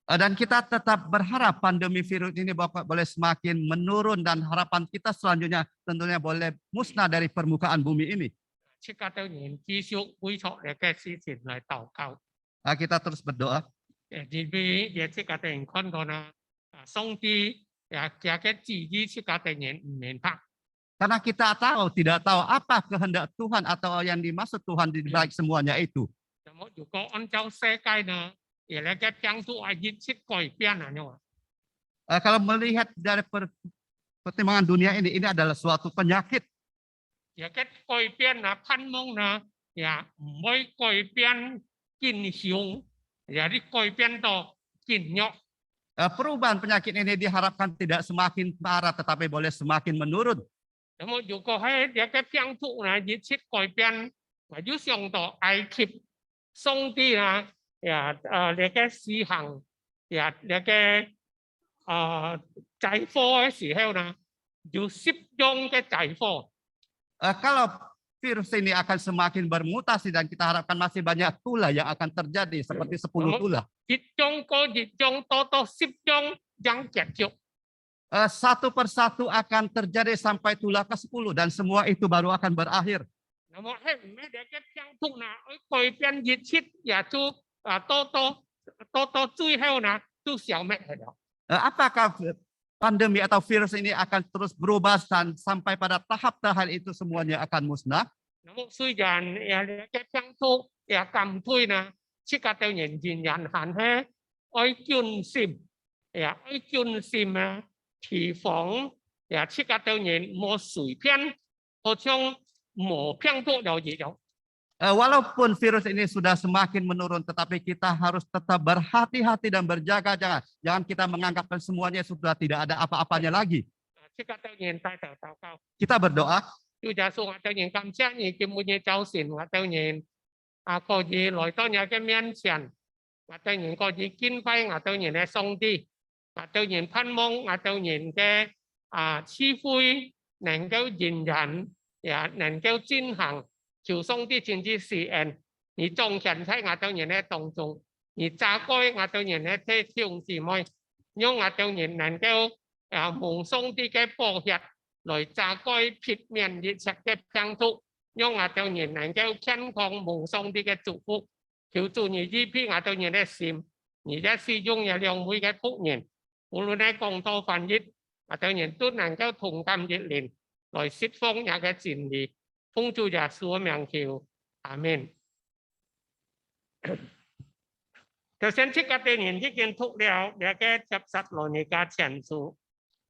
Dan kita tetap berharap pandemi virus ini boleh semakin menurun dan harapan kita selanjutnya tentunya boleh musnah dari permukaan bumi ini. Kita terus berdoa. Karena kita tidak tahu apa kehendak Tuhan atau yang dimaksud Tuhan di balik semuanya itu. Kalau melihat dari pertimbangan dunia ini adalah suatu penyakit. Perubahan penyakit ini diharapkan tidak semakin parah tetapi boleh semakin menurun. Kalau virus ini akan semakin bermutasi dan kita harapkan masih banyak tulah yang akan terjadi seperti 10 tulah. Satu persatu akan terjadi sampai tulah ke-10 dan semua itu baru akan berakhir. Apakah pandemi atau virus ini akan terus berubah dan sampai pada tahap-tahap itu semuanya akan musnah? Walaupun virus ini sudah semakin menurun, tetapi kita harus tetap berhati-hati dan berjaga-jaga. Jangan kita menganggapkan semuanya sudah tidak ada apa-apanya lagi. Kita berdoa. Amin.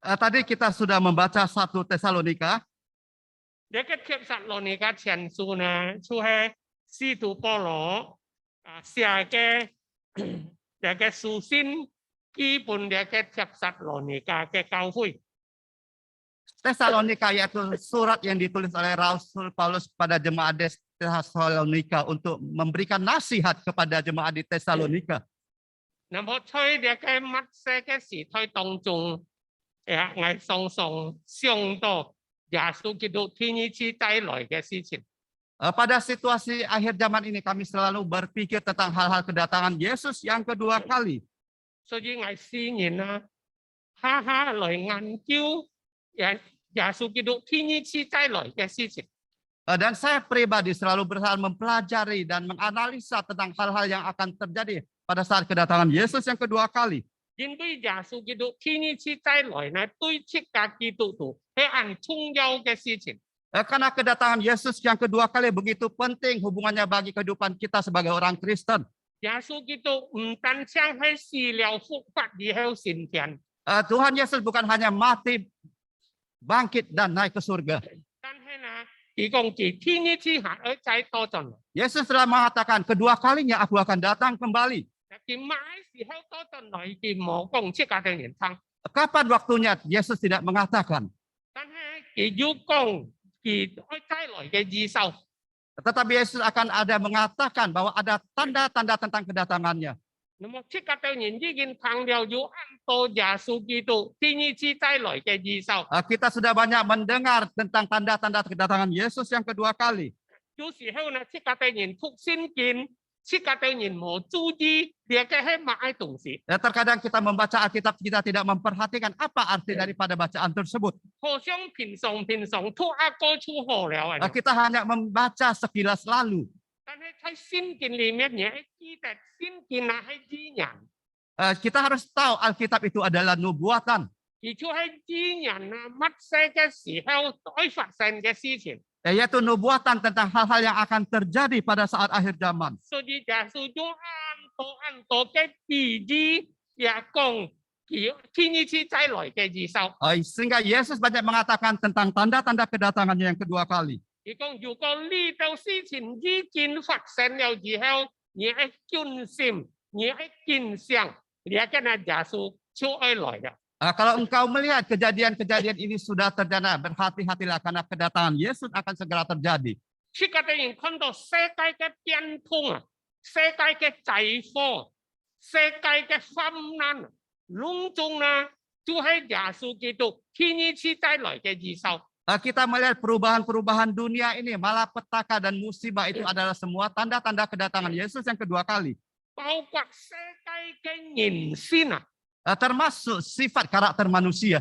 Tadi kita sudah membaca 1 Tesalonika. Tesalonika yaitu surat yang ditulis oleh Rasul Paulus pada jemaat Tesalonika untuk memberikan nasihat kepada jemaat di Tesalonika. Pada situasi akhir zaman ini kami selalu berpikir tentang hal-hal kedatangan Yesus yang kedua kali. Dan saya pribadi selalu berusaha mempelajari dan menganalisa tentang hal-hal yang akan terjadi pada saat kedatangan Yesus yang kedua kali. Karena kedatangan Yesus yang kedua kali begitu penting hubungannya bagi kehidupan kita sebagai orang Kristen. Tuhan Yesus bukan hanya mati, bangkit dan naik ke surga. Yesus telah mengatakan kedua kalinya aku akan datang kembali. Kapan waktunya? Yesus tidak mengatakan. Tetapi Yesus akan ada mengatakan bahwa ada tanda-tanda tentang kedatangannya. Kita sudah banyak mendengar tentang tanda-tanda kedatangan Yesus yang kedua kali. Ya, terkadang kita membaca Alkitab, kita tidak memperhatikan apa arti daripada bacaan tersebut. Kita hanya membaca sekilas lalu. Kita harus tahu Alkitab itu adalah nubuatan. Yaitu nubuatan tentang hal-hal yang akan terjadi pada saat akhir zaman. Sehingga Yesus banyak mengatakan tentang tanda-tanda kedatangannya yang kedua kali. Kalau engkau melihat kejadian-kejadian ini sudah terjadi, berhati-hatilah karena kedatangan Yesus akan segera terjadi. Kita melihat perubahan-perubahan dunia ini, malapetaka dan musibah itu adalah semua tanda-tanda kedatangan Yesus yang kedua kali. Termasuk sifat karakter manusia.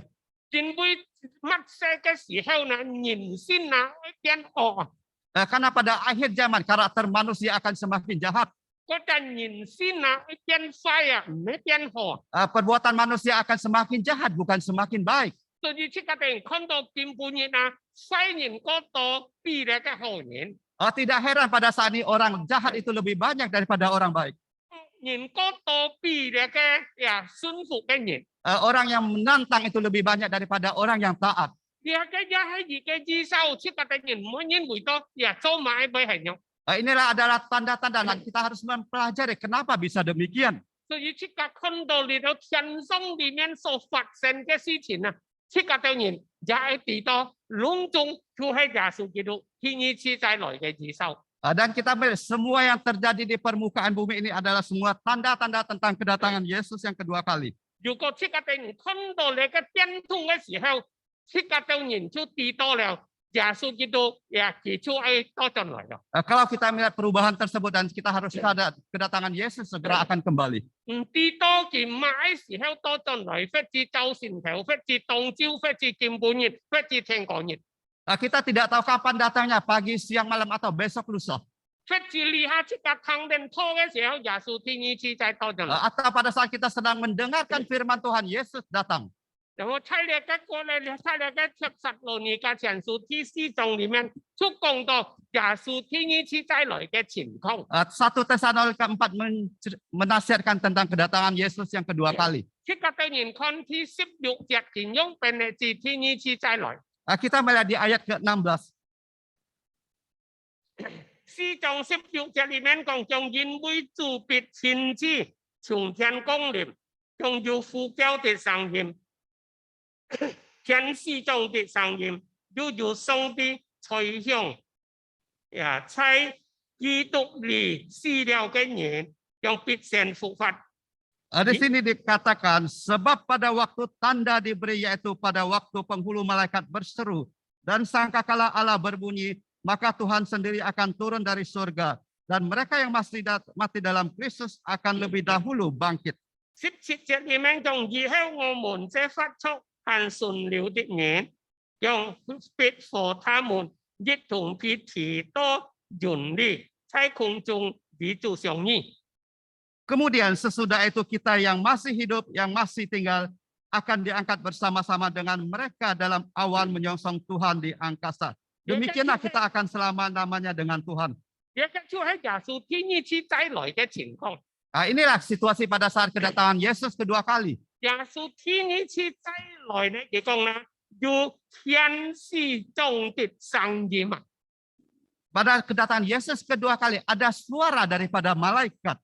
Karena pada akhir zaman karakter manusia akan semakin jahat. Perbuatan manusia akan semakin jahat, bukan semakin baik. Tidak heran pada saat ini orang jahat itu lebih banyak daripada orang baik. Orang yang menantang itu lebih banyak daripada orang yang taat. Inilah adalah tanda-tanda dan kita harus mempelajari kenapa bisa demikian. Dan kita melihat semua yang terjadi di permukaan bumi ini adalah semua tanda-tanda tentang kedatangan Yesus yang kedua kali. Kalau kita melihat perubahan tersebut dan kita harus sadar kedatangan Yesus segera akan kembali. Kita tidak tahu kapan datangnya, pagi, siang, malam, atau besok lusa. Atau pada saat kita sedang mendengarkan firman Tuhan, Yesus datang. 然后蔡列嘅過嚟，蔡列嘅帖撒羅尼迦前書第4章裡面，就講到耶穌第二次再來嘅情況。1 Tesalonika 4 menasihatkan tentang kedatangan Yesus yang kedua kali. 即刻對人看第16節形容便係指第二次再來。Kita melihat di ayat ke-16. 4章16節裡面講，將因為主必親自從天降臨，將要呼叫的聲音。 天使中的聲音，又有上帝吹響，在基督裏死了嘅人，yang必先復活。Di sini dikatakan, sebab pada waktu tanda diberi, yaitu pada waktu penghulu malaikat berseru, dan sangkakala Allah berbunyi, maka Tuhan sendiri akan turun dari surga, dan mereka yang masih mati dalam Kristus akan lebih dahulu bangkit. 17節裡面講，以後我們這發出 和順了的人，讓必和他們一同被提到雲裏，在空中與主相遇。 Kemudian sesudah itu kita yang masih hidup, yang masih tinggal, akan diangkat bersama-sama dengan mereka dalam awan menyongsong Tuhan di angkasa. Demikianlah kita akan selama-lamanya dengan Tuhan. Inilah situasi pada saat kedatangan Yesus kedua kali. Pada kedatangan Yesus kedua kali ada suara daripada malaikat.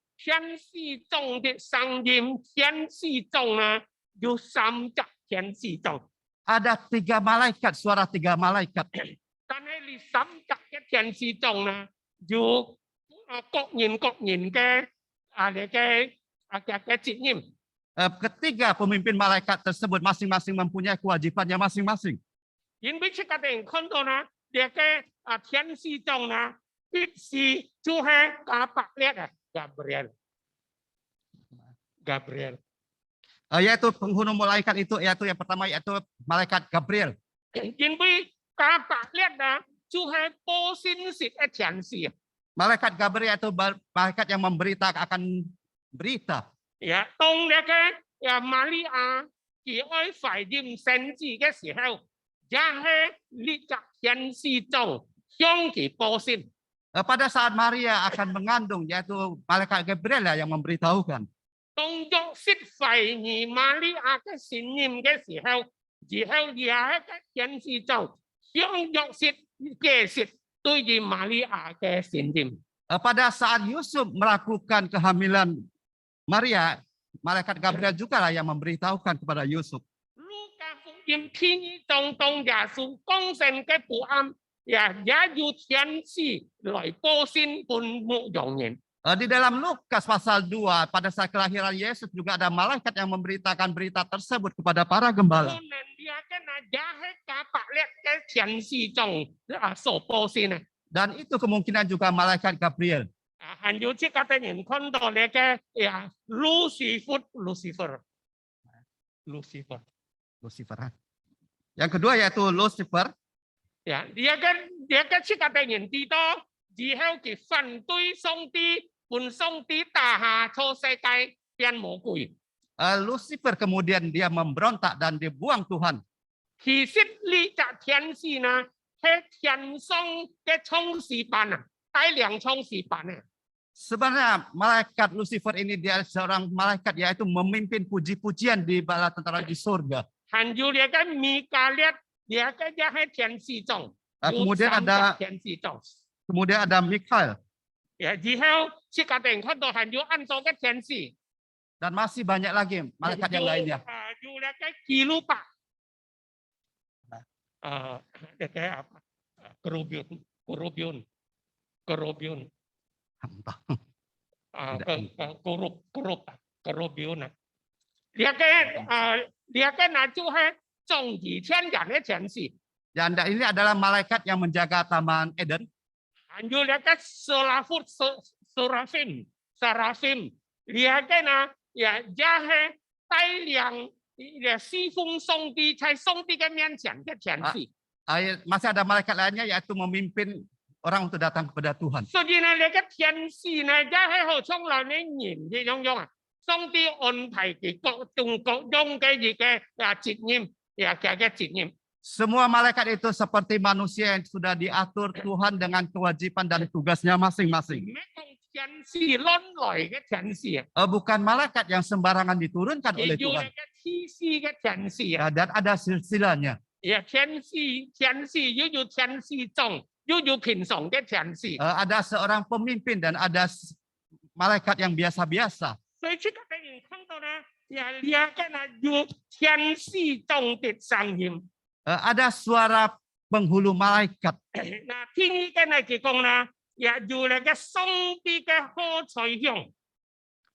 Ada 3 malaikat, suara 3 malaikat. Ketiga pemimpin malaikat tersebut masing-masing mempunyai kewajibannya masing-masing. Gabriel. Gabriel. Yaitu penghulu malaikat itu, yaitu yang pertama yaitu malaikat Gabriel. 因為加百列啊，就係報信息嘅天使啊。 Malaikat Gabriel itu malaikat yang memberita akan berita. 呀，當呢個呀瑪利亞佢愛懷孕生子嘅時候，也係呢個天使中向佢報信。 Pada saat Maria akan mengandung, yaitu malaikat Gabriel lah yang memberitahukan. 當約瑟懷疑瑪利亞嘅信念嘅時候，然後也係個天使中向約瑟解釋對於瑪利亞嘅信念。 Pada saat Yusuf melakukan kehamilan Maria, malaikat Gabriel juga lah yang memberitahukan kepada Yusuf. 路加福音天意中當耶穌降生嘅父暗，也有天使來報信本牧羊人。 Di dalam Lukas pasal 2, pada saat kelahiran Yesus juga ada malaikat yang memberitakan berita tersebut kepada para 可 gembala. 能也嘅那也係加百列嘅天使中所報信啊。 Dan itu kemungkinan juga malaikat Gabriel. 還有即個的人看到你嘅呀，Lucifer。 Lucifer. Yang kedua yaitu Lucifer. 呀，你嘅即個的人知道，以後佢反對上帝，本上帝打下錯世界變魔鬼。 Lucifer kemudian dia memberontak dan dibuang Tuhan. 其實呢隻天使呢，係天上嘅創始班啊，大量創始班啊。 Sebenarnya malaikat Lucifer ini dia seorang malaikat yaitu memimpin puji-pujian di bala tentara di surga. 還有你嘅米迦列，你嘅也係天使中。 Kemudian 有三隻 ada 天使中。 kemudian ada Mikael 以後即個的人看到還有暗中嘅天使。 dan masih banyak lagi malaikat yang lainnya. 有那個基路伯，那個Kerubion，Kerubion啊，呢個那就係眾義天人嘅天使， Dan ini adalah malaikat yang menjaga taman Eden. 還有那個Serafim，呢個呢也係大量侍奉上帝在上帝嘅面前嘅天使。 Masih ada malaikat lainnya yaitu memimpin orang untuk datang kepada Tuhan. 所以呢，你嘅天使呢，也係好像來你人嘅樣啊。上帝安排嘅各種各樣嘅嘢嘅責任，嘅責任。 Semua malaikat itu seperti manusia yang sudah diatur Tuhan dengan kewajiban dan tugasnya masing-masing. 咩同天使亂來嘅天使啊？ Bukan malaikat yang sembarangan diturunkan 要 oleh 你 Tuhan. 嘅天使嘅天使啊！ Dan ada silsilahnya. 天使又有天使長，又有平常嘅天使。 Ada seorang pemimpin dan ada malaikat yang biasa-biasa. 所以這個嘅人看到呢，也嘅呢有天使中的聲音。 Ada suara penghulu malaikat. 嗱，天意嘅呢佢講啦，也有那個上帝嘅好彩響。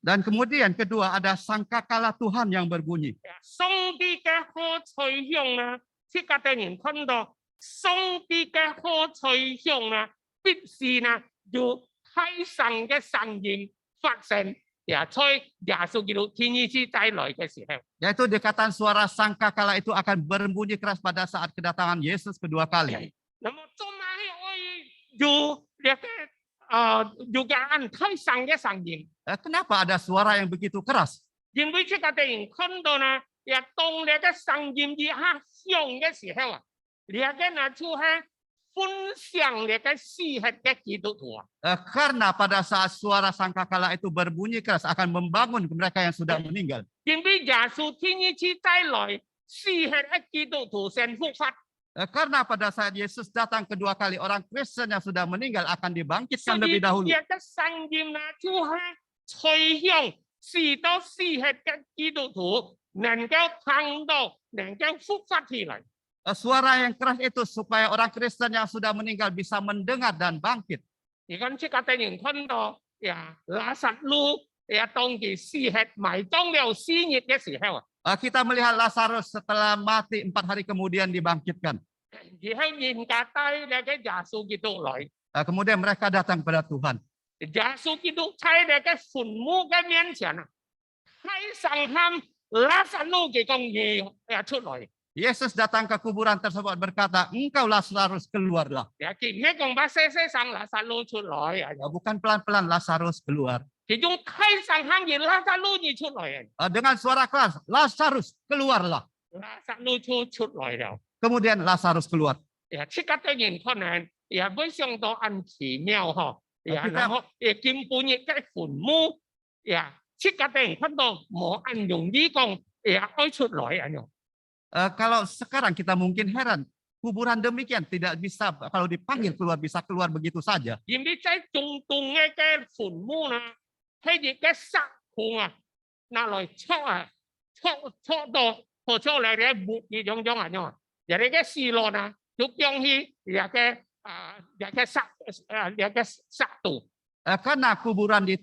Dan kemudian kedua ada sangkakala Tuhan yang berbunyi. 上帝嘅好彩響啊，即個嘅人看到上帝嘅好彩響啊，必是呢有太上嘅聲音發生。 Ya, coy, Yesus itu kini cita loh ke sih. Yaitu dekatan suara sangkakala itu akan berbunyi keras pada saat kedatangan Yesus kedua kali. Namun cuma dugaan太上嘅聲音。 Kenapa ada suara yang begitu keras? 因為這個電影看到呢，也當你嘅聲音一下響嘅時候啊，你嘅呢就係分享你嘅事實嘅基督徒啊。 Karena pada saat suara sangkakala itu berbunyi keras akan membangun mereka yang sudah meninggal. 因為耶穌天意之帶來事實嘅基督徒先復活。 Karena pada saat Yesus datang kedua kali orang Kristen yang sudah meninggal akan 所 dibangkitkan 以 lebih dahulu. 你嘅聲音呢就係吹響，使到事實嘅基督徒能夠聽到，能夠復活起來。 Suara yang keras itu supaya orang Kristen yang sudah meninggal bisa mendengar dan bangkit. 而家即刻突然看到呀，拉撒路呀，當佢死喺埋葬了4日嘅時候啊， Kita melihat Lazarus setelah mati 4 hari kemudian dibangkitkan. 然後人家帶嚟嘅耶穌基督來， Kemudian mereka datang kepada Tuhan. 耶穌基督喺你嘅墳墓嘅面前啊，喺上喊拉撒路嘅公義出來。 Yesus datang ke kuburan tersebut berkata, engkau Lazarus keluarlah. 見唔見講把細細聲拉撒路出來啊？ Bukan pelan-pelan Lazarus keluar. 其中開上喊而拉撒路而出來啊！ Dengan suara keras, Lazarus keluarlah. 拉撒路出來了， Kemudian Lazarus keluar. 即刻對人可能也會想到很奇妙嗬，kita- 然後根本嘅墳墓，即刻對人看到冇按容易講，開出來啊！ Kalau sekarang kita mungkin heran, kuburan demikian tidak bisa kalau dipanggil keluar bisa keluar begitu saja. 因為在中東嘅墳墓呢，係啲嘅石塊啊，拿來戳到破出嚟嘅木呢種啊樣，人哋嘅石落啊，就將去嘅石度。 Karena kuburan di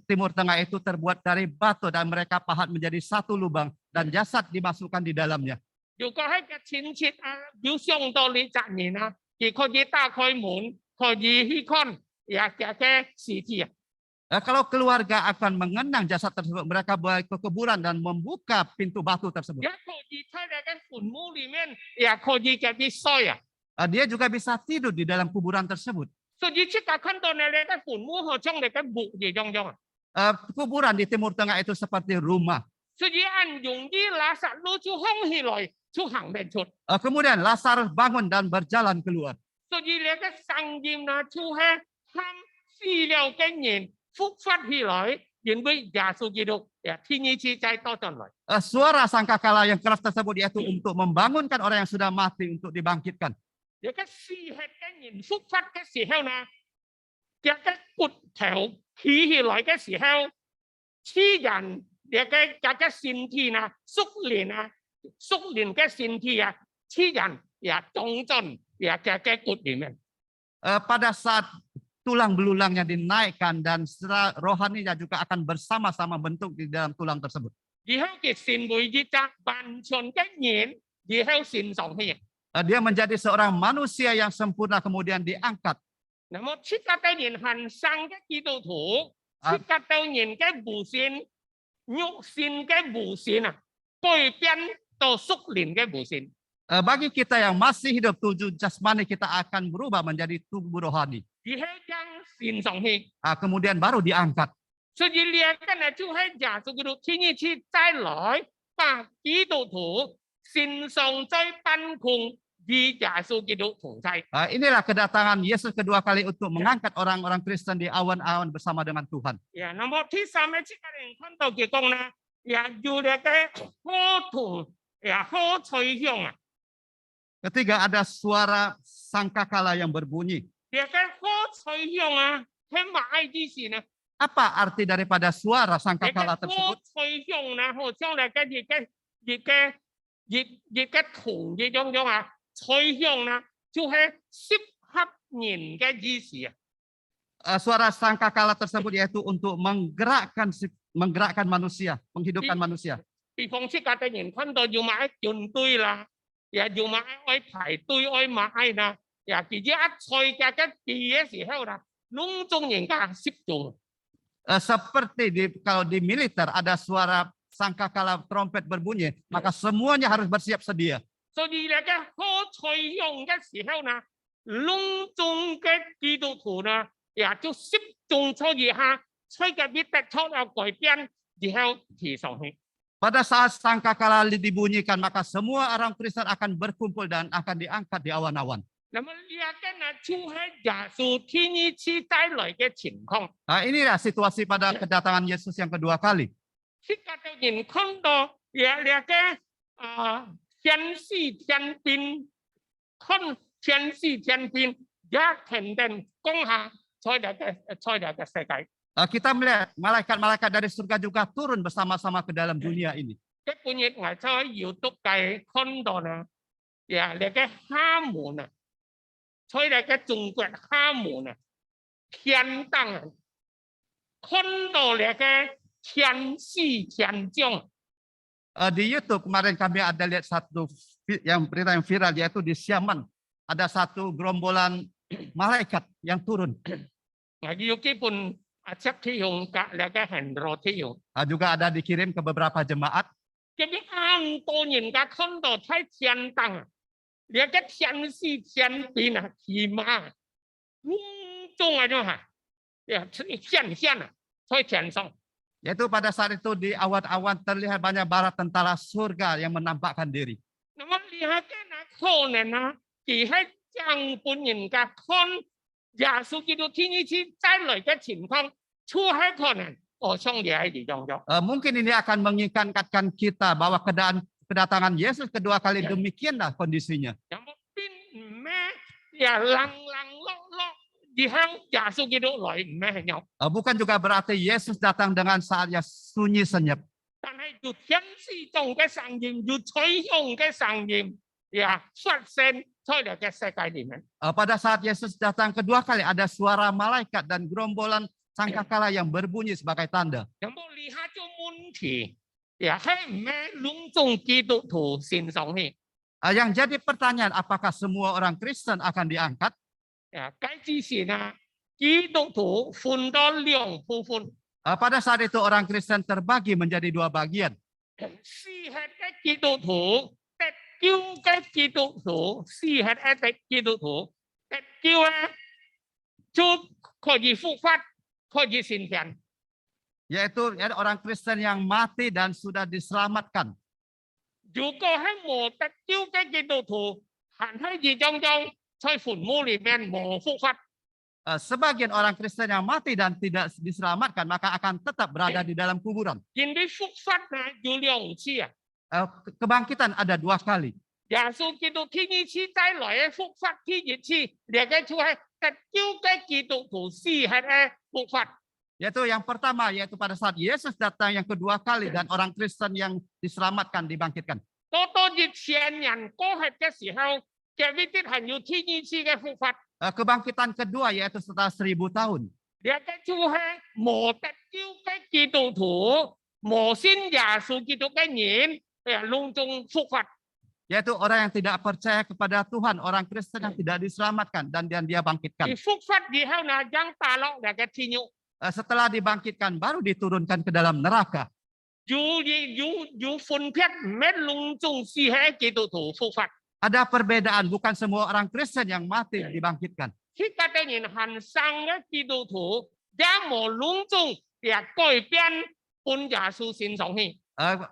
Timur Tengah itu terbuat dari batu dan mereka pahat menjadi satu lubang dan jasad dimasukkan di dalamnya. 如果係嘅親戚啊，要上到你責任啊，佢可以打開門，可以去看嘅屍體啊。 Kalau keluarga akan mengenang jasad tersebut, mereka bawa ke kuburan dan membuka pintu batu tersebut. 也可以喺你嘅墳墓裡面，也可以嘅啲水啊。 Dia juga bisa tidur di dalam kuburan tersebut. 所以即刻看到你嘅墳墓好像你嘅木呢種樣啊。 Kuburan di Timur Tengah itu seperti rumah. 所以按容易拉撒路就放起來，就行得出。 Kemudian Lazarus bangun dan berjalan keluar. 所以你嘅聲音啊，就係喊死了嘅人復活起來，因為耶穌基督天一次再多進來。 Suara sangkakala yang keras tersebut yaitu untuk membangunkan orang yang sudah mati untuk dibangkitkan. 你嘅死血嘅人復活嘅時候呢，嘅骨頭起起來嘅時候，此人你嘅身體呢，屬靈嘅身體啊，此人也長進嘅骨裡面。 Pada saat tulang belulangnya dinaikkan dan secara rohaninya juga akan bersama-sama bentuk di dalam tulang tersebut. 然後嘅成為一隻完全嘅人，然後線上去。 Dia menjadi seorang manusia yang sempurna kemudian diangkat. 那麼切格對人行生嘅基督徒，切格對人嘅無線、肉線嘅無線啊，改變到屬靈嘅無線。 Bagi kita yang masih hidup tujuh jasmani kita akan berubah menjadi tubuh rohani. 然後將線上去。 Kemudian baru diangkat. 所以兩個呢就係耶穌基督天一次再來，把基督徒線上再搬空，與耶穌基督同在。 Inilah kedatangan Yesus kedua kali untuk mengangkat orang-orang Kristen di awan-awan bersama dengan Tuhan. 那麼第三個切格人看到嘅講呢，有兩個好痛，好吹響啊！ Ketiga ada suara sangkakala yang berbunyi. 兩個好吹響啊，係乜意思呢？ Apa arti daripada suara 兩 sangkakala 個好 tersebut? 吹響呢，好像你嘅銅嘅種啊，吹響呢就係適合人嘅意思啊。 Suara sangkakala tersebut yaitu untuk menggerakkan manusia, menghidupkan manusia. 比方切格嘅人看到要買軍隊啦，要買愛排隊愛買啦，其實一吹嘅地嘅時候啦，攏眾人家攝中。 Seperti kalau di militer ada suara sangkakala trompet berbunyi, maka semuanya harus bersiap sedia. 所以咧嘅好吹響嘅時候呢，攏眾嘅基督徒呢，就攝中出以下，吹嘅必得出有改變，然後提上去。 Pada saat sangkakala dibunyikan, maka semua orang Kristen akan berkumpul dan akan diangkat di awan-awan. 那麼呢個呢，就係耶穌天一次帶來嘅情況。 Inilah situasi pada kedatangan Yesus yang kedua kali. 切格嘅人看到呢個天使天兵，看天使天兵也肯定攻下在嘅世界。 Kita melihat malaikat-malaikat dari surga juga turun bersama-sama ke dalam dunia ini. 一半日我在YouTube界看到呢，呢個哈門啊，在呢個中國哈門啊，天堂啊，看到呢個天使天將。 Di YouTube kemarin kami ada lihat satu berita yang viral yaitu di Siaman ada satu gerombolan malaikat yang turun. 有基本測體用格嚟嘅行路體用。 Juga ada dikirim ke beberapa jemaat. 咁啱多人家看到睇天燈，你嘅天使天兵啊，騎馬，中啊咗嚇，呀現啊，在天上。 Yaitu pada saat itu di awan-awan terlihat banyak bala tentara surga yang menampakkan diri. 那麼你喺嘅那可能啊，佢喺將本人家看耶穌基督天一次再來嘅情況，出喺可能我想你喺其中咗。 Mungkin ini akan mengingatkan kita bahwa kedatangan Yesus kedua kali demikianlah kondisinya. 有冇邊唔咩呀冷落而向耶穌基督來唔咩係有？ Bukan juga berarti Yesus datang dengan saatnya sunyi senyap. 但係要天使中嘅神驗，要取用嘅神驗，呀出現出嚟嘅世界裏面。 Pada saat Yesus datang kedua kali ada suara malaikat dan gerombolan sangkakala yang berbunyi sebagai tanda. 有冇離下咗問題？呀係唔咩隆重基督徒身上去？ Yang jadi pertanyaan, apakah semua orang Kristen akan diangkat? 呀，該之前啊，基督徒分到兩部分， Pada saat itu orang Kristen terbagi menjadi dua bagian. 是係嘅基督徒，得救嘅基督徒，是係嘅基督徒，得救咧就可以復活，可以升天。 Yaitu orang Kristen yang mati dan sudah diselamatkan. 如果係冇得救嘅基督徒，行喺二章中，在墳墓裏面冇復活。 Sebagian orang Kristen yang mati dan tidak diselamatkan maka akan tetap berada di dalam kuburan. 因為復活咧有兩次啊， Kebangkitan ada dua kali. 耶穌基督天一次再來嘅復活天一次，嚟嘅就係得救嘅基督徒是係嘅復活。 Yaitu yang pertama, yaitu pada saat Yesus datang, yang kedua kali, dan orang Kristen yang diselamatkan, dibangkitkan. 到以前人過去嘅時候，嘅呢啲係要天一次嘅復活， Kebangkitan kedua yaitu setelah 1000 tahun. 嚟嘅就係冇得救嘅基督徒，冇信耶穌基督嘅人，隆重復活。 Yaitu orang yang tidak percaya kepada Tuhan, orang Kristen yang tidak diselamatkan dan dia bangkitkan. 而復活以後呢，將打落嚟嘅天獄。 Setelah dibangkitkan baru diturunkan ke dalam neraka. 要分別咩隆重是係基督徒復活。 Ada perbedaan, bukan semua orang Kristen yang mati dibangkitkan. 其他嘅人行生嘅基督徒，也冇隆重也改變本耶穌身上去。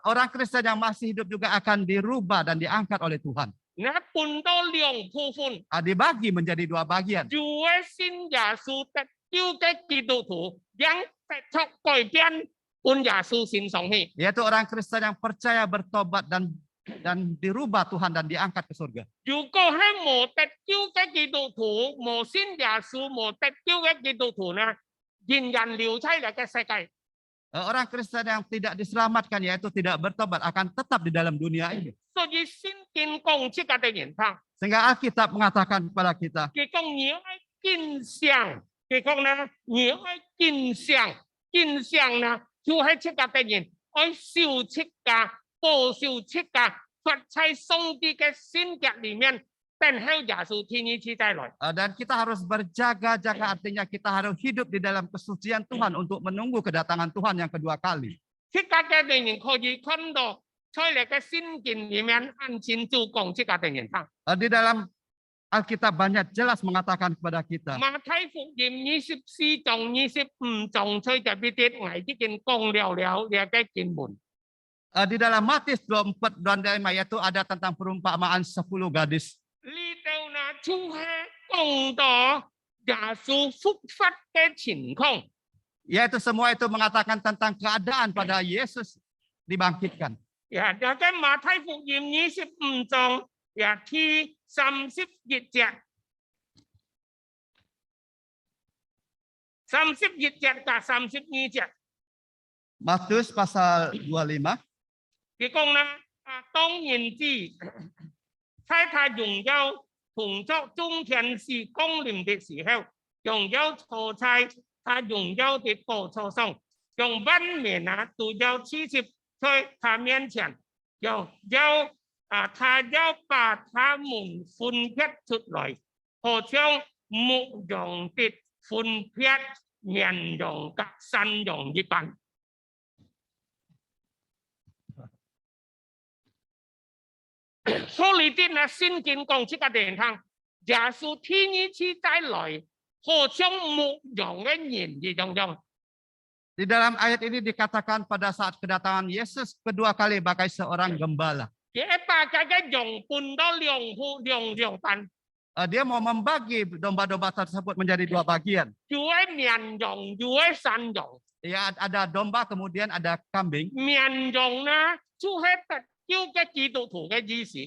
Orang Kristen yang masih hidup juga akan dirubah dan diangkat oleh Tuhan. 那分到兩部分， Dibagi menjadi dua bagian. 就係信耶穌得救嘅基督徒，讓得出改變本耶穌身上去。 Yaitu orang Kristen yang percaya, bertobat dan dirubah Tuhan dan diangkat ke surga. 如果係冇得救嘅基督徒，冇信耶穌冇得救嘅基督徒呢，仍然留在嚟嘅世界。 Orang Kristen yang tidak diselamatkan yaitu tidak bertobat akan tetap di dalam dunia ini. 所以聖經講這個嘅人講， Sehingga Alkitab mengatakan kepada kita, 佢講你要見相，佢講呢你要見相，見相呢就係這個嘅人愛受這個報受這個活在上帝嘅聖潔裡面，等候耶穌天一次再來。 dan kita harus berjaga-jaga, artinya kita harus hidup di dalam kesucian Tuhan untuk menunggu kedatangan Tuhan yang kedua kali. 這個嘅人可以看到在嚟嘅聖經裡面按清楚講這個嘅人講。 Di dalam Alkitab banyak jelas mengatakan kepada kita. 馬太福音24章25章在特別啲我已經講了嘅經文。 Di dalam Matius 24 dan 5 yaitu ada tentang perumpamaan 10 gadis. 呢度呢就係講到耶穌復活嘅情況。 Yaitu semua itu mengatakan tentang keadaan pada Yesus dibangkitkan. 呀，大家馬太福音25章呀第31節，31節加32節。 Matius pasal 25. 佢講啦，當人子在他榮耀同作眾天使降臨的時候，榮耀坐在他榮耀的寶座上，用萬面都要屈膝在他面前，他要把他們分別出來，好像牧羊的分别面容甲山容一般。所以啲啊，聖經講即個地方，耶穌天一次再來，好像牧羊嘅人一樣。 Di dalam ayat ini dikatakan pada saat kedatangan Yesus kedua kali bagai seorang gembala. 佢把佢嘅羊分到兩班， Dia mau membagi domba-domba tersebut menjadi dua bagian. 有嘅綿羊，有嘅山羊。 Ya, ada domba kemudian ada kambing. 綿羊呢，就係特叫嘅基督徒嘅意思。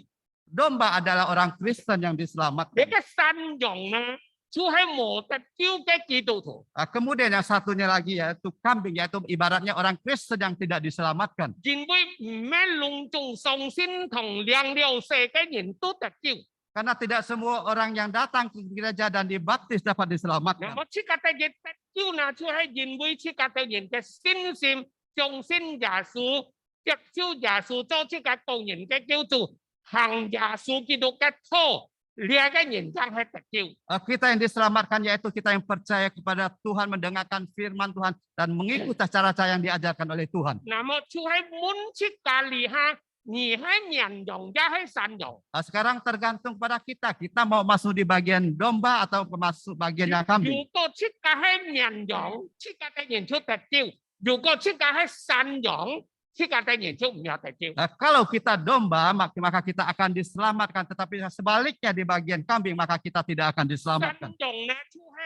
Domba adalah orang Kristen yang 你 diselamatkan. 嘅山羊呢，就係冇得叫嘅基督徒。 Kemudian yang satunya lagi yaitu kambing, yaitu ibaratnya orang Kristen yang tidak diselamatkan. 因為唔咩隆重上先同兩了世嘅人都得救。 Karena tidak semua orang yang datang ke gereja dan dibaptis dapat 那 diselamatkan. 麼這個嘅人得救呢，就係因為這個嘅人嘅信心，相信耶穌，接受耶穌做這個個人嘅救主，行耶穌基督嘅道，呢個人就係得救。 Kita yang diselamatkan yaitu kita yang percaya kepada Tuhan, mendengarkan firman Tuhan dan mengikuti cara-cara yang diajarkan oleh Tuhan. 那麼就係滿這個裏下，你係綿羊，也係山羊。 Sekarang tergantung pada kita. Kita mau masuk di bagian domba atau masuk bagian yang 如 kambing. 果這個係綿羊，這個嘅人就得救；如果這個係山羊，這個嘅人就唔有得救。 Kalau kita domba, maka kita akan diselamatkan. Tetapi sebaliknya di bagian kambing, maka kita tidak akan 山 diselamatkan. 羊呢，就係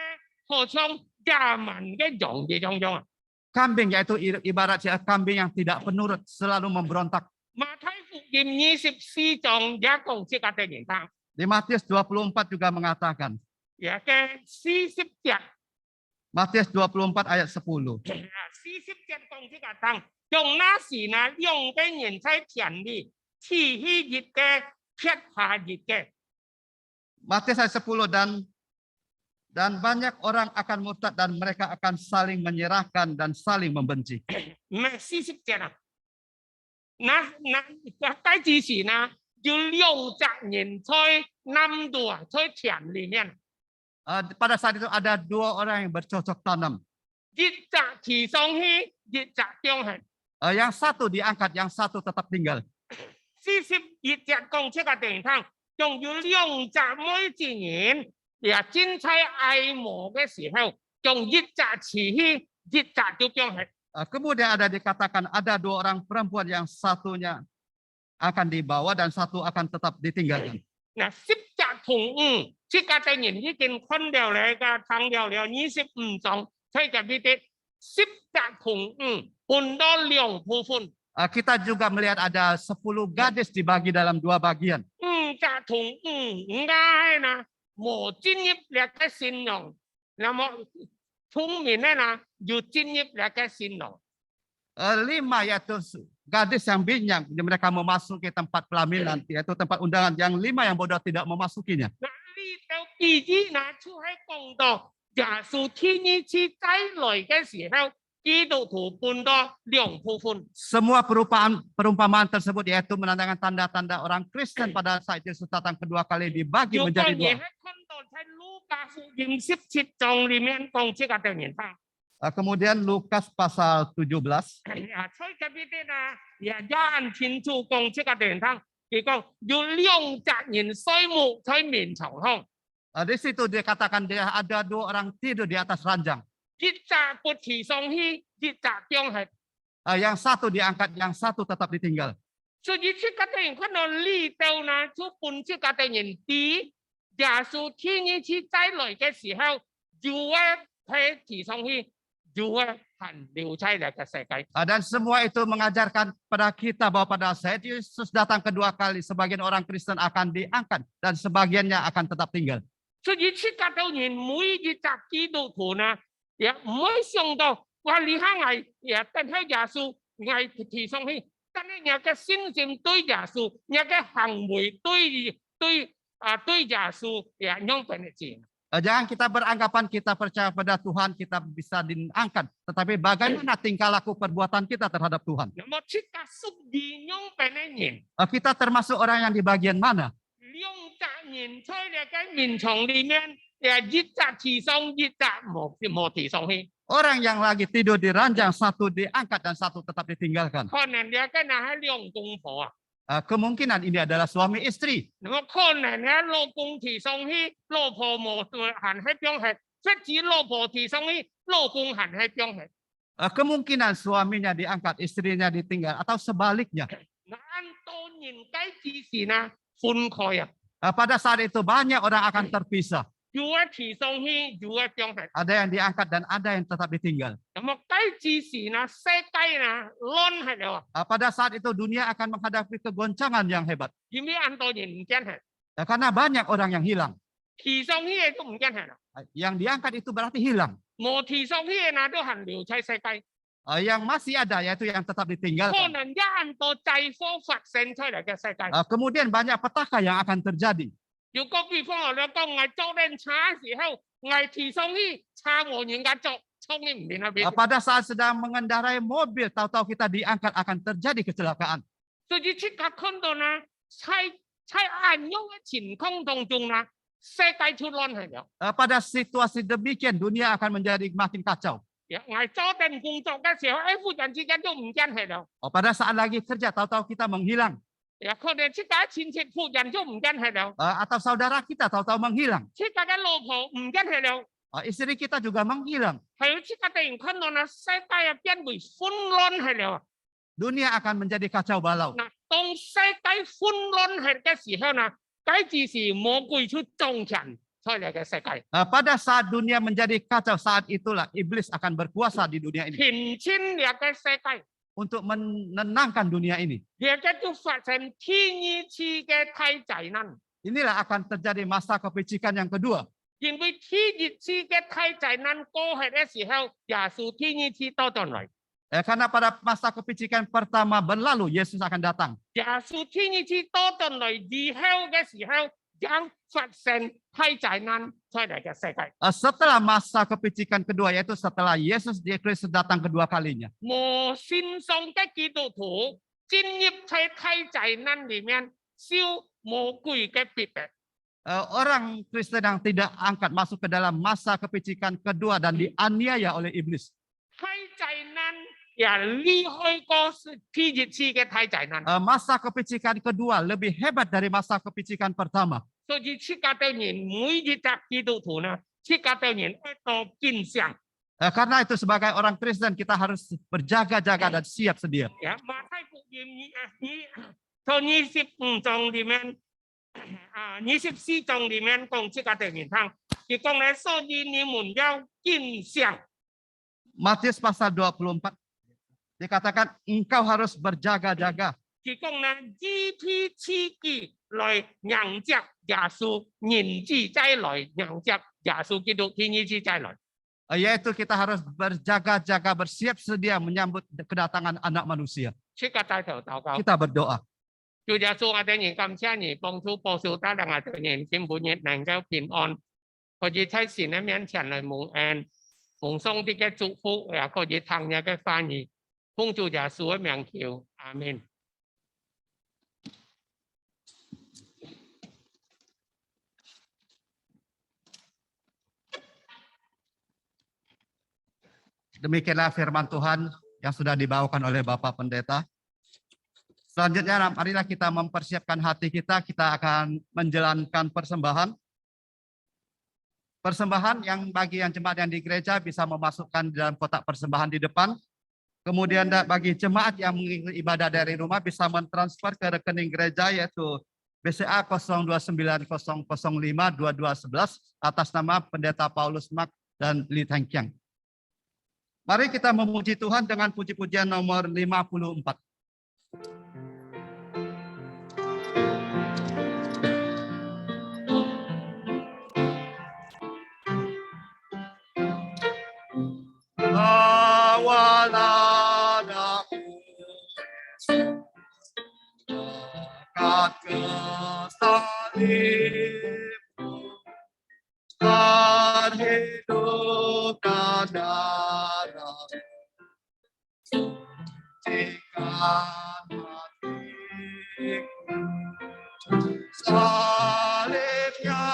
好像亞民嘅羊一樣。 Kambing yaitu ibarat kambing yang tidak penurut, selalu memberontak. 馬太福音24章也講這個嘅人生， Di Matius 24 juga mengatakan. 也嘅40節， Matius 24 ayat 10. 40節講這個當，用那時呢，用嘅人在田裏，慈禧熱嘅，撇下熱嘅。 Matius ayat 10 dan banyak orang akan murtad dan mereka akan saling menyerahkan dan saling membenci. 唔係40節啊，那第時呢，有200人在南度啊，在田裏面， Pada saat itu ada dua orang yang bercocok tanam. 一隻提上去，一隻降下。 Yang satu diangkat, yang satu tetap tinggal. 41節講這個地方，仲有200每之人，也正在愛慕嘅時候，仲一隻慈禧，一隻就降下。 Kemudian ada dikatakan ada dua orang perempuan yang satunya akan dibawa dan satu akan tetap ditinggalkan. 嗱，10隻同5，這個嘅人已經困了嚟嘅，撐了25章，睇就呢啲10隻同5分到2部分。 Kita juga melihat ada 10 gadis dibagi dalam dua bagian. 5隻同5唔解啦，冇專業嚟嘅信用，那麼聰明咧啦，有專業嚟嘅信用。 5 yaitu gadis yang binyang, mereka memasuki tempat pelaminan, yaitu tempat undangan. Yang 5 yang bodoh tidak memasukinya. 嗱，呢度記憶嗱，就係講到耶穌天一次再來嘅時候，基督徒分到2部分。 Semua perumpamaan tersebut yaitu menandakan tanda-tanda orang Kristen pada saat Yesus datang kedua kali dibagi 如果 menjadi 你 dua. 喺看到喺路加福音17章裏面講這個嘅人生， Kemudian Lukas pasal 17. 啊，所以特別啲啊，也很清楚講這個嘅人生，佢講有200人睡木在面床上， Di situ dikatakan dia ada dua orang tidur di atas ranjang. 一隻不提上去，一隻降下。 Yang satu diangkat, yang satu tetap ditinggal. 所以這個嘅人看到呢度呢，就本這個嘅人啲耶穌天一次再來嘅時候，就會睇提上去，就會行流出嚟嘅世界。 Dan semua itu mengajarkan pada kita bahwa pada saat Yesus datang kedua kali, sebagian orang Kristen akan diangkat dan sebagiannya akan tetap tinggal. 所以這個嘅人每一隻基督徒呢，也唔會想到話你係愛，也等喺耶穌愛提上去，但係你嘅信心對耶穌，你嘅行為對耶穌也兩邊嘅字。 Jangan kita beranggapan kita percaya pada Tuhan, kita bisa diangkat. Tetapi bagaimana tingkah laku perbuatan kita terhadap Tuhan? 那麼這個屬於兩邊嘅人。 Kita termasuk orang yang di bagian mana? 200人在那個面床裏面，呀，日杂提上日杂冇提上去， Orang yang lagi tidur di ranjang, satu diangkat dan satu tetap ditinggalkan. 可能你跟那喺兩公婆啊， Kemungkinan ini adalah suami istri. 我可能喺老公提上去，老婆冇行喺邊去，或者老婆提上去，老公行喺邊去。 Kemungkinan suaminya diangkat, istrinya ditinggal, atau sebaliknya. 按多年計之時呢，分開啊， Pada saat itu banyak orang akan terpisah. 有一提上去，有一邊去。 Ada yang diangkat dan ada yang tetap ditinggal. 咁啊，計之時呢，世界呢亂係了， Pada saat itu dunia akan menghadapi kegoncangan yang hebat. 因為按多年唔見係， Karena banyak orang yang hilang. 提上去嘅都唔見係啦， Yang diangkat itu berarti hilang. 冇提上去嘅呢都行留喺世界。 Yang masih ada yaitu yang tetap 可 ditinggalkan. 能一按多製科發生出嚟嘅世界。 Kemudian banyak petaka yang akan terjadi. 如果比方我哋講我做人差嘅時候，我提上去差冇人家做，衝你唔掂啊！ Pada saat sedang mengendarai mobil, tahu-tahu kita diangkat akan terjadi kecelakaan. 所以即刻看到呢，在暗湧嘅情況當中呢，世界出亂係了。 Pada situasi demikian dunia akan menjadi makin kacau. 我做定工作嘅時候，忽然之間都唔見係了。 Pada saat lagi kerja, tahu-tahu kita menghilang. 可能即家親戚忽然都唔見係了， Atau saudara kita tahu-tahu menghilang. 即家嘅老婆唔見係了， Istri kita juga menghilang. 係即刻突然看到呢，世界入變為混亂係了。 Dunia akan menjadi kacau balau. 嗱，當世界混亂係嘅時候呢，該只是魔鬼出掌權出嚟嘅世界。 Pada saat dunia menjadi kacau, saat itulah iblis akan berkuasa di dunia ini 平靜嘅世界， untuk menenangkan dunia ini. 而家都發生天一次嘅太災難， Inilah akan terjadi masa kepicikan yang kedua. 因為天一次嘅太災難過去嘅時候，耶穌天一次到咗嚟， Karena pada masa kepicikan pertama berlalu, Yesus akan datang. 耶穌天一次到咗嚟以後嘅時候，將發生太災難出嚟嘅世界。 Setelah masa kepicikan kedua, yaitu setelah Yesus Kristus datang kedua kalinya. 無信上嘅基督徒進入喺太災難裡面，受魔鬼嘅逼迫。 Orang Kristen yang tidak angkat masuk ke dalam masa kepicikan kedua dan dianiaya oleh iblis. 太災難也厲害過天一次嘅太災難。 Masa kepicikan kedua lebih hebat dari masa kepicikan pertama. 所以切格到年每一隻基督徒呢，切格到年一個見上。 Karena itu sebagai orang Kristen kita harus berjaga-jaga dan siap sedia. 馬太福音從25章裡面24章裡面講切格到年堂，佢講咧，所以你們要見上。 Matius pasal 24 dikatakan engkau harus berjaga-jaga. 佢講咧，依批刺激來迎接耶穌，人子再來迎接耶穌基督天一次再來。 Yaitu kita harus berjaga-jaga, bersiap sedia menyambut kedatangan anak manusia. 切格帶頭禱告。 Kita berdoa. 主耶穌，我哋感謝你幫助保守帶領我哋年輕每日能夠平安，可以喺神嘅面前嚟蒙恩，蒙上帝嘅祝福，也可以聽日嘅翻譯，奉主耶穌嘅名求，阿門。 Demikianlah firman Tuhan yang sudah dibawakan oleh Bapak Pendeta. Selanjutnya, marilah kita mempersiapkan hati kita. Kita akan menjalankan persembahan. Persembahan yang bagi yang jemaat yang di gereja bisa memasukkan di dalam kotak persembahan di depan. Kemudian bagi jemaat yang mengikuti ibadah dari rumah bisa mentransfer ke rekening gereja yaitu BCA 0290052211 atas nama Pendeta Paulus Mak dan Li Tengkiang. Mari kita memuji Tuhan dengan puji-pujian nomor 54. Awalan aku dekat ke salibmu dan hidupkan darah sucikan hatiku salibnya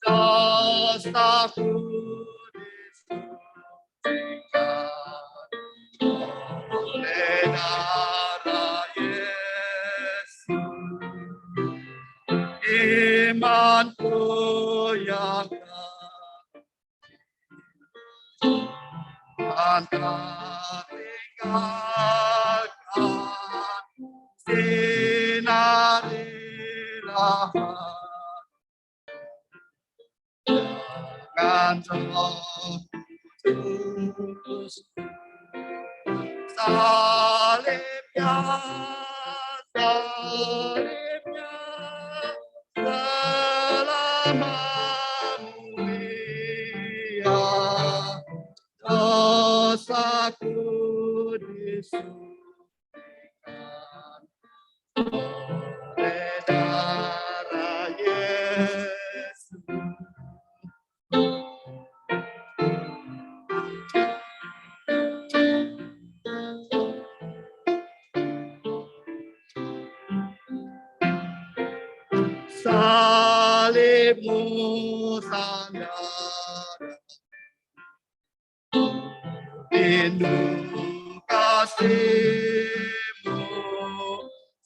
dosaku disucikan oleh darah Yesus. Imanku yang tak tinggalkan, sinarilah jangan terputus salibnya, salibnya selama mulia dosaku disucikan oleh darah Yesus. Salibmu sandara, rindu kasihmu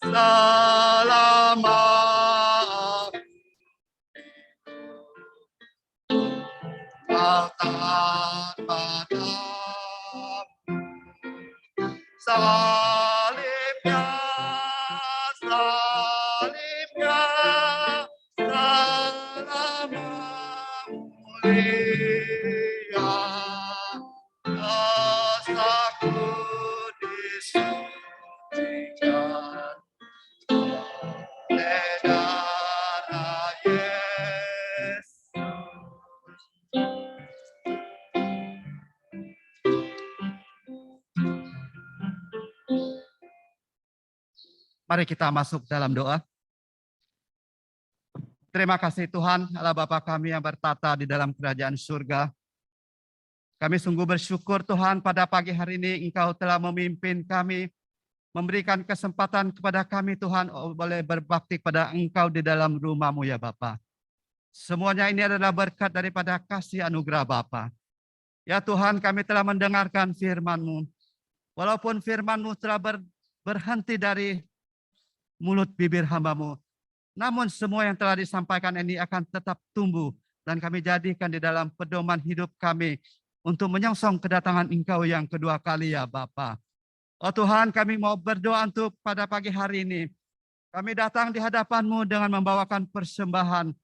selama taat padamu. Salibnya, salibnya selama mulia dosaku disucikan oleh darah Yesus. Mari kita masuk dalam doa. Terima kasih Tuhan, Allah Bapa kami yang bertata di dalam kerajaan surga. Kami sungguh bersyukur Tuhan pada pagi hari ini Engkau telah memimpin kami, memberikan kesempatan kepada kami Tuhan boleh berbakti kepada Engkau di dalam rumah-Mu ya Bapa. Semuanya ini adalah berkat daripada kasih anugerah Bapa. Ya Tuhan, kami telah mendengarkan firman-Mu. Walaupun firman-Mu telah berhenti dari mulut bibir hamba-Mu, namun semua yang telah disampaikan ini akan tetap tumbuh dan kami jadikan di dalam pedoman hidup kami untuk menyongsong kedatangan Engkau yang kedua kali ya Bapa. Oh Tuhan, kami mau berdoa untuk pada pagi hari ini. Kami datang di hadapan-Mu dengan membawakan persembahan,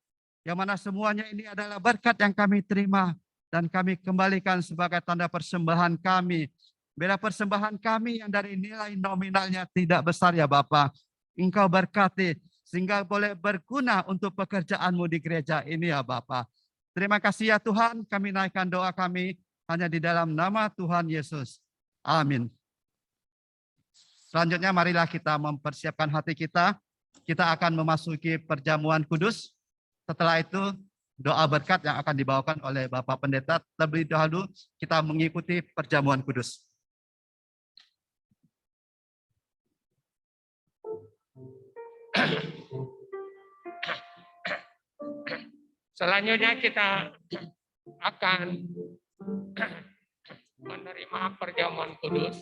yang mana semuanya ini adalah berkat yang kami terima dan kami kembalikan sebagai tanda persembahan kami. Bila persembahan kami yang dari nilai nominalnya tidak besar ya Bapa, Engkau berkati sehingga boleh berguna untuk pekerjaan-Mu di gereja ini ya Bapa. Terima kasih ya Tuhan, kami naikkan doa kami hanya di dalam nama Tuhan Yesus. Amin. Selanjutnya marilah kita mempersiapkan hati kita. Kita akan memasuki perjamuan kudus. Setelah itu doa berkat yang akan dibawakan oleh Bapak Pendeta. Terlebih dahulu kita mengikuti perjamuan kudus. Selanjutnya kita akan menerima perjamuan kudus.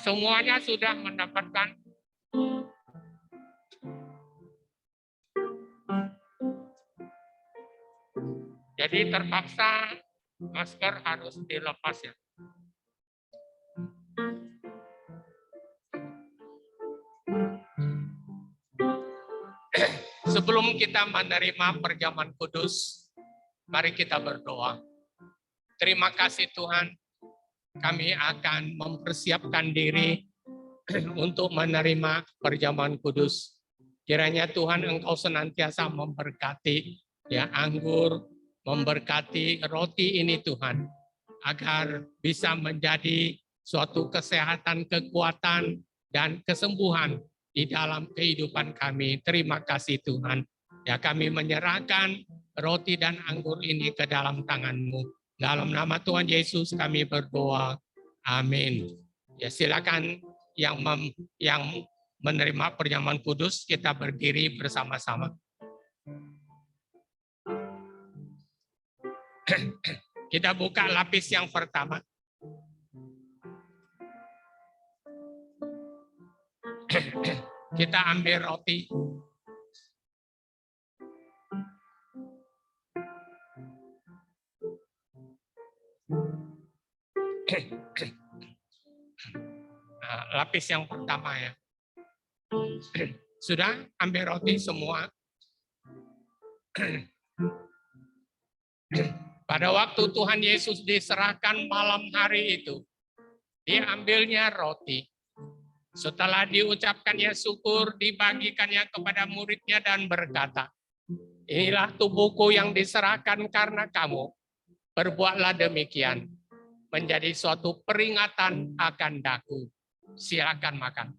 Semuanya sudah mendapatkan jadi terpaksa masker harus dilepas ya. Sebelum kita menerima perjamuan kudus, mari kita berdoa. Terima kasih Tuhan, kami akan mempersiapkan diri untuk menerima perjamuan kudus. Kiranya Tuhan Engkau senantiasa memberkati ya anggur, memberkati roti ini Tuhan, agar bisa menjadi suatu kesehatan, kekuatan, dan kesembuhan di dalam kehidupan kami. Terima kasih Tuhan. Ya kami menyerahkan roti dan anggur ini ke dalam tangan-Mu. Dalam nama Tuhan Yesus kami berdoa. Amin. Ya silakan yang menerima perjamuan kudus, kita berdiri bersama-sama. Kita buka lapis yang pertama. Kita ambil roti. Nah, lapis yang pertama ya. Sudah ambil roti semua. Pada waktu Tuhan Yesus diserahkan malam hari itu, diambilnya roti. Setelah diucapkannya syukur, dibagikannya kepada muridnya dan berkata, inilah tubuhku yang diserahkan karena kamu. Perbuatlah demikian. Menjadi suatu peringatan akan daku. Silakan makan.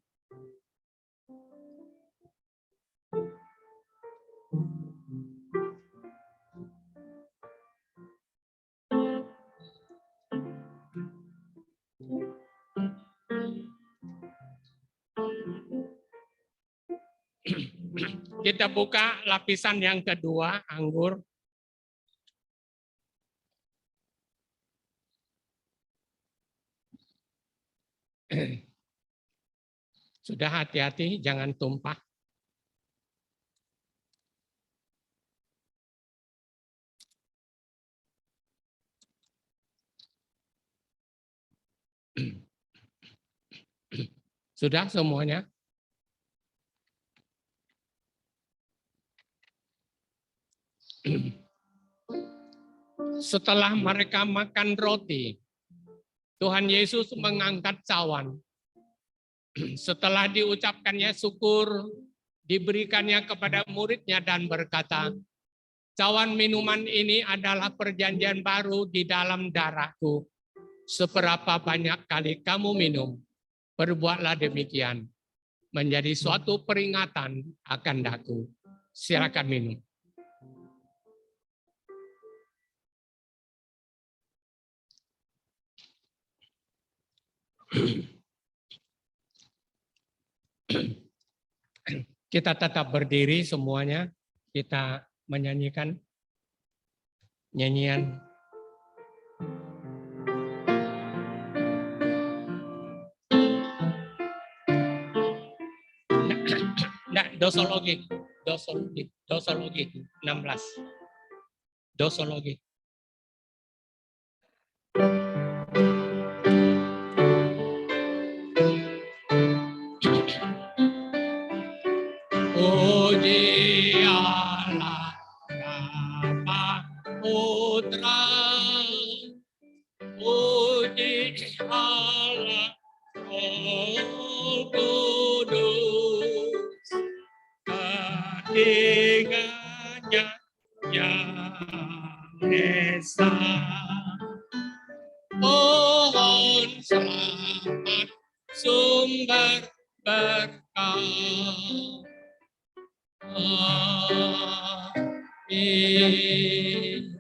Kita buka lapisan yang kedua, anggur. Sudah, hati-hati, jangan tumpah. Sudah semuanya? Setelah mereka makan roti, Tuhan Yesus mengangkat cawan. Setelah diucapkannya syukur, diberikannya kepada muridnya dan berkata, cawan minuman ini adalah perjanjian baru di dalam darahku. Seberapa banyak kali kamu minum, perbuatlah demikian. Menjadi suatu peringatan akan daku. Silakan minum. Kita tetap berdiri semuanya. Kita menyanyikan nyanyian. Nah, dosologi 16. Dosologi. Puji Allah Bapa Putra, puji Allah Roh Kudus, ketiganya yang esa. Pohon selamat sumber berkah. Amin.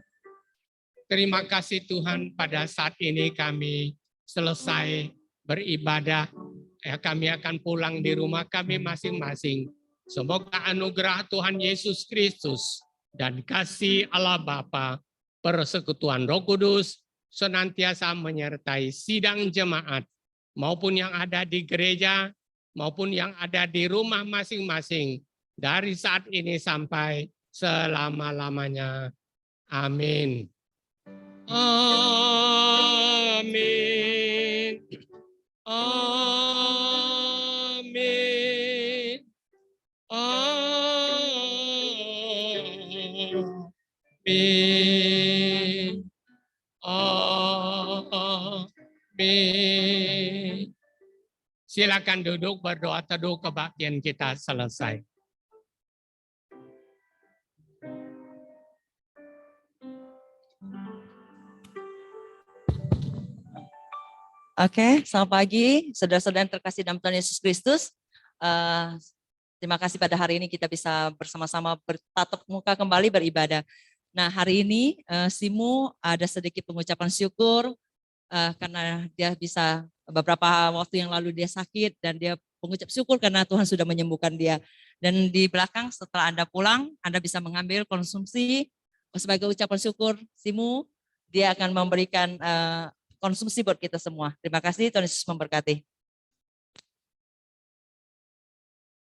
Terima kasih Tuhan, pada saat ini kami selesai beribadah. Kami akan pulang di rumah kami masing-masing. Semoga anugerah Tuhan Yesus Kristus dan kasih Allah Bapa, persekutuan Roh Kudus senantiasa menyertai sidang jemaat maupun yang ada di gereja maupun yang ada di rumah masing-masing dari saat ini sampai selama-lamanya. Amin. Amin. Amin. Amin. Amin. Silakan duduk, berdoa teduh kebaktian kita selesai. Oke, selamat pagi, saudara-saudara yang terkasih dalam Tuhan Yesus Kristus. Terima kasih pada hari ini kita bisa bersama-sama bertatap muka kembali beribadah. Nah, hari ini Simu ada sedikit pengucapan syukur karena dia bisa beberapa waktu yang lalu dia sakit dan dia mengucap syukur karena Tuhan sudah menyembuhkan dia. Dan di belakang setelah Anda pulang, Anda bisa mengambil konsumsi sebagai ucapan syukur. Simu, dia akan memberikan konsumsi buat kita semua. Terima kasih, Tuhan Yesus memberkati.